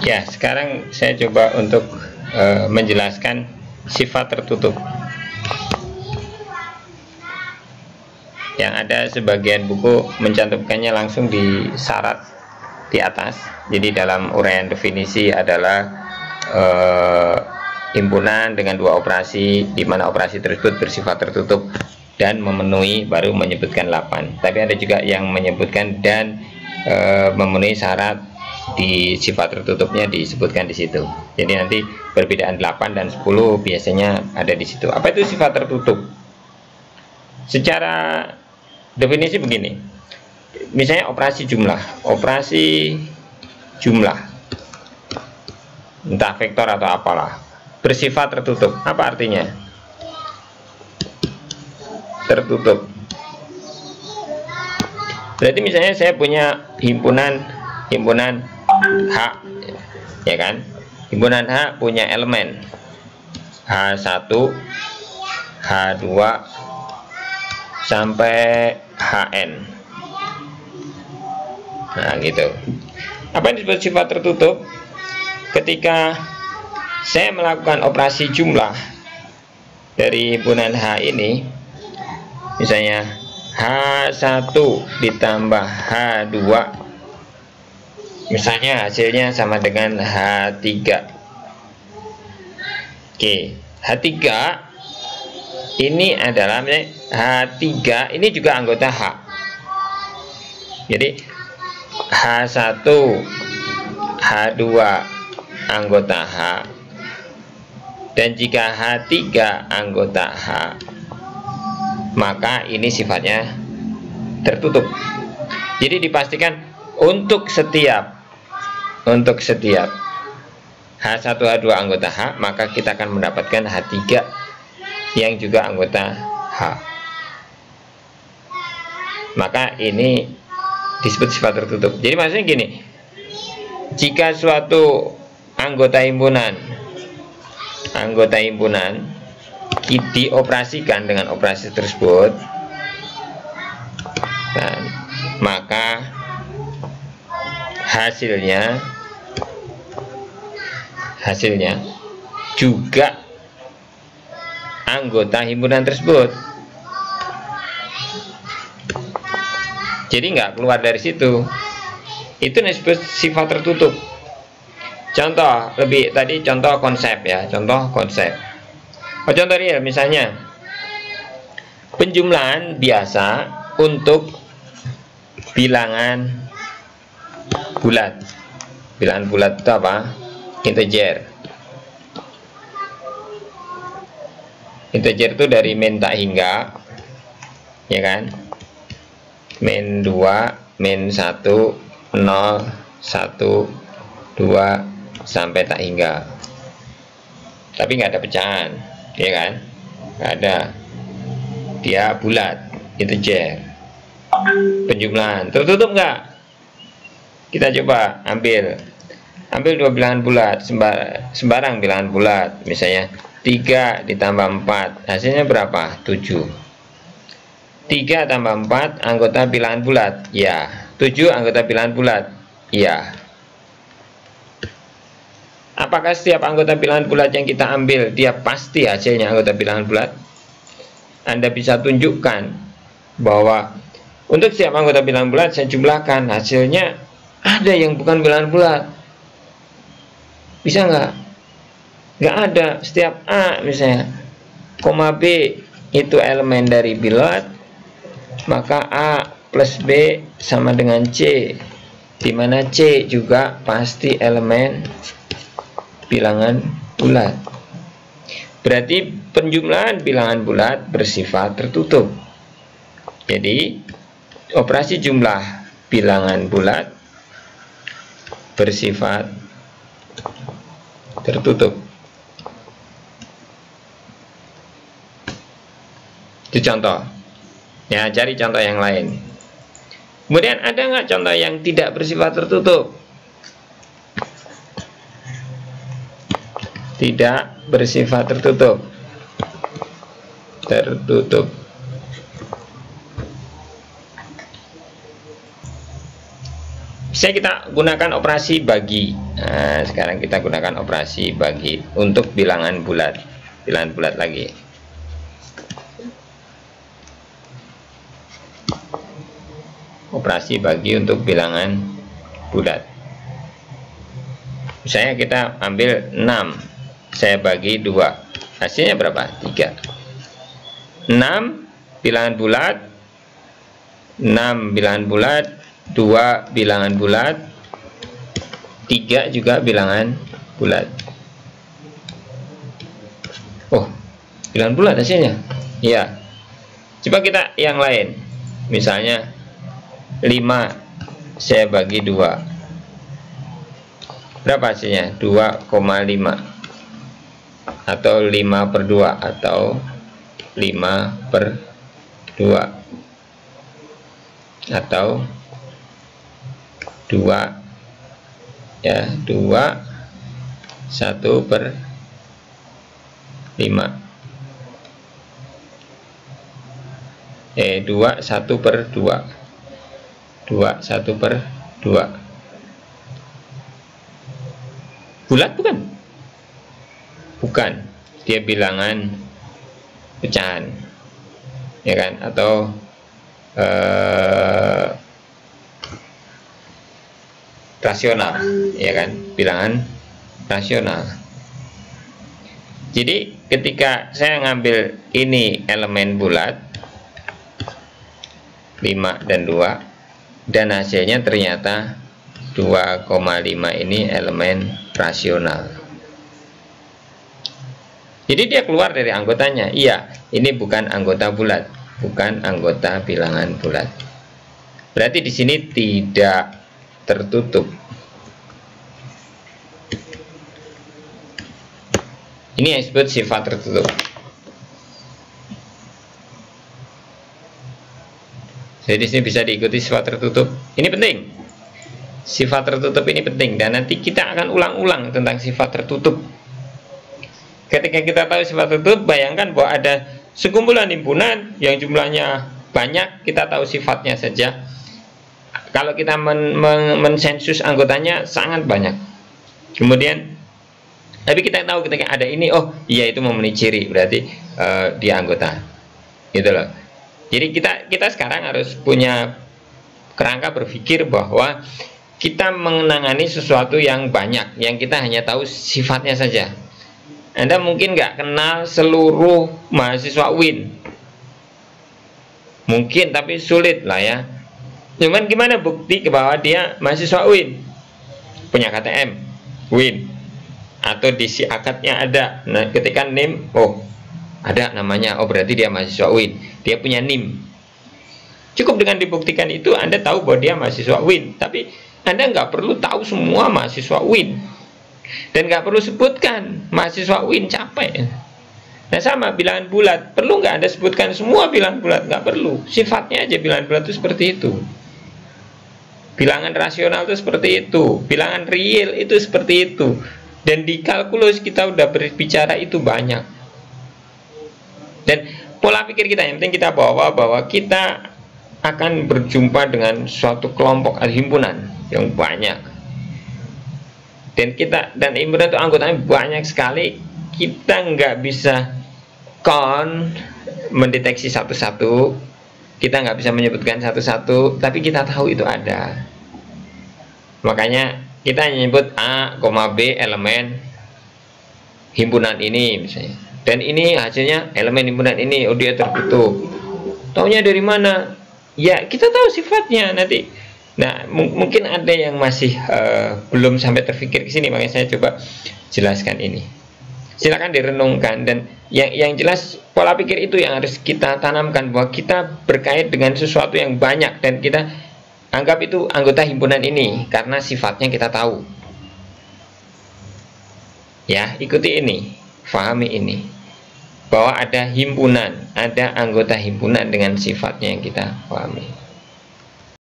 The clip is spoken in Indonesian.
Ya, sekarang saya coba untuk menjelaskan sifat tertutup. Yang ada sebagian buku mencantumkannya langsung di syarat di atas. Jadi dalam uraian definisi adalah himpunan dengan dua operasi, di mana operasi tersebut bersifat tertutup dan memenuhi, baru menyebutkan 8. Tapi ada juga yang menyebutkan dan memenuhi syarat di sifat tertutupnya disebutkan di situ. Jadi nanti perbedaan 8 dan 10 biasanya ada di situ. Apa itu sifat tertutup? Secara definisi begini. Misalnya operasi jumlah, entah vektor atau apalah, bersifat tertutup. Apa artinya? Tertutup. Berarti misalnya saya punya himpunan H, ya kan? Himpunan H punya elemen H1, H2 sampai Hn. Nah, gitu. Apa yang disebut sifat tertutup? Ketika saya melakukan operasi jumlah dari himpunan H ini, misalnya H1 ditambah H2, misalnya hasilnya sama dengan H3. Oke, H3 ini adalah H3 ini juga anggota H. Jadi H1, H2 anggota H, dan jika H3 anggota H, maka ini sifatnya tertutup. Jadi dipastikan untuk setiap H1, H2 anggota H, maka kita akan mendapatkan H3 yang juga anggota H. Maka ini disebut sifat tertutup. Jadi maksudnya gini, jika suatu anggota himpunan dioperasikan dengan operasi tersebut, dan maka hasilnya juga anggota himpunan tersebut. Jadi nggak keluar dari situ. Itu disebut sifat tertutup. Contoh konsep ya, contoh konsep. Contoh real, misalnya penjumlahan biasa untuk bilangan bulat. Bilangan bulat itu apa? Integer. Integer itu dari min tak hingga, ya kan? Min 2, min 1, 0, 1, 2 sampai tak hingga. Tapi nggak ada pecahan, ya kan? Nggak ada. Dia bulat, integer. Penjumlahan tertutup nggak? Kita coba ambil dua bilangan bulat, sembarang bilangan bulat, misalnya 3 ditambah 4, hasilnya berapa? 7. 3 tambah 4 anggota bilangan bulat, ya. 7 anggota bilangan bulat, ya. Apakah setiap anggota bilangan bulat yang kita ambil dia pasti hasilnya anggota bilangan bulat? Anda bisa tunjukkan bahwa untuk setiap anggota bilangan bulat saya jumlahkan, hasilnya ada yang bukan bilangan bulat. Bisa nggak? Nggak ada. Setiap A misalnya, koma B itu elemen dari bulat, maka A plus B sama dengan C, di mana C juga pasti elemen bilangan bulat. Berarti penjumlahan bilangan bulat bersifat tertutup. Jadi operasi jumlah bilangan bulat bersifat tertutup. Itu contoh. Ya, cari contoh yang lain. Kemudian ada nggak contoh yang tidak bersifat tertutup? Tidak bersifat tertutup. Tertutup. Bisa kita gunakan operasi bagi. Nah, sekarang kita gunakan operasi bagi untuk bilangan bulat. Bilangan bulat lagi. Operasi bagi untuk bilangan bulat. Misalnya kita ambil 6, saya bagi 2, hasilnya berapa? 3. 6 bilangan bulat, 6 bilangan bulat, 2 bilangan bulat, 3 juga bilangan bulat. Oh, bilangan bulat hasilnya. Iya. Coba kita yang lain. Misalnya 5 saya bagi 2. Berapa hasilnya? 2,5 atau 5/2 atau 5/2 atau 2 ya, 2 1/5 2 1/2 2 1/2 bulat bukan? Bukan, dia bilangan pecahan, ya kan? Atau rasional, ya kan? Bilangan rasional. Jadi ketika saya ngambil ini elemen bulat 5 dan 2, dan hasilnya ternyata 2,5 ini elemen rasional. Jadi dia keluar dari anggotanya. Iya, ini bukan anggota bulat, bukan anggota bilangan bulat. Berarti di sini tidak tertutup. Ini yang disebut sifat tertutup. Jadi di sini bisa diikuti sifat tertutup. Ini penting. Sifat tertutup ini penting, dan nanti kita akan ulang-ulang tentang sifat tertutup. Ketika kita tahu sifat tertutup, bayangkan bahwa ada sekumpulan himpunan yang jumlahnya banyak, kita tahu sifatnya saja. Kalau kita mensensus anggotanya sangat banyak. Kemudian, tapi kita tahu ketika ada ini, oh iya itu memenuhi ciri, berarti dia anggota. Gitu loh. Jadi kita sekarang harus punya kerangka berpikir bahwa kita menangani sesuatu yang banyak, yang kita hanya tahu sifatnya saja. Anda mungkin nggak kenal seluruh mahasiswa UIN, mungkin, tapi sulit lah ya. Cuman gimana bukti bahwa dia mahasiswa UIN? Punya KTM UIN, atau di si akadnya ada. Nah, ketika NIM, oh ada namanya, oh berarti dia mahasiswa UIN. Dia punya NIM. Cukup dengan dibuktikan itu, Anda tahu bahwa dia mahasiswa UIN. Tapi Anda nggak perlu tahu semua mahasiswa UIN, dan nggak perlu sebutkan mahasiswa UIN, capek. Nah sama bilangan bulat, perlu nggak Anda sebutkan semua bilangan bulat? Nggak perlu, sifatnya aja bilangan bulat itu seperti itu. Bilangan rasional itu seperti itu, bilangan real itu seperti itu, dan di kalkulus kita udah berbicara itu banyak. Dan pola pikir kita yang penting kita bawa bahwa kita akan berjumpa dengan suatu kelompok himpunan yang banyak, dan himpunan itu anggotanya banyak sekali. Kita nggak bisa mendeteksi satu-satu, kita nggak bisa menyebutkan satu-satu, tapi kita tahu itu ada. Makanya kita hanya nyebut A, B elemen himpunan ini misalnya, dan ini hasilnya elemen himpunan ini, oh dia tertutup. Taunya dari mana? Ya kita tahu sifatnya nanti. Nah mungkin ada yang masih belum sampai terpikir ke sini, makanya saya coba jelaskan ini. Silakan direnungkan, dan yang jelas pola pikir itu yang harus kita tanamkan, bahwa kita berkait dengan sesuatu yang banyak dan kita anggap itu anggota himpunan ini karena sifatnya kita tahu. Ya, ikuti ini, fahami ini, bahwa ada himpunan, ada anggota himpunan dengan sifatnya yang kita pahami.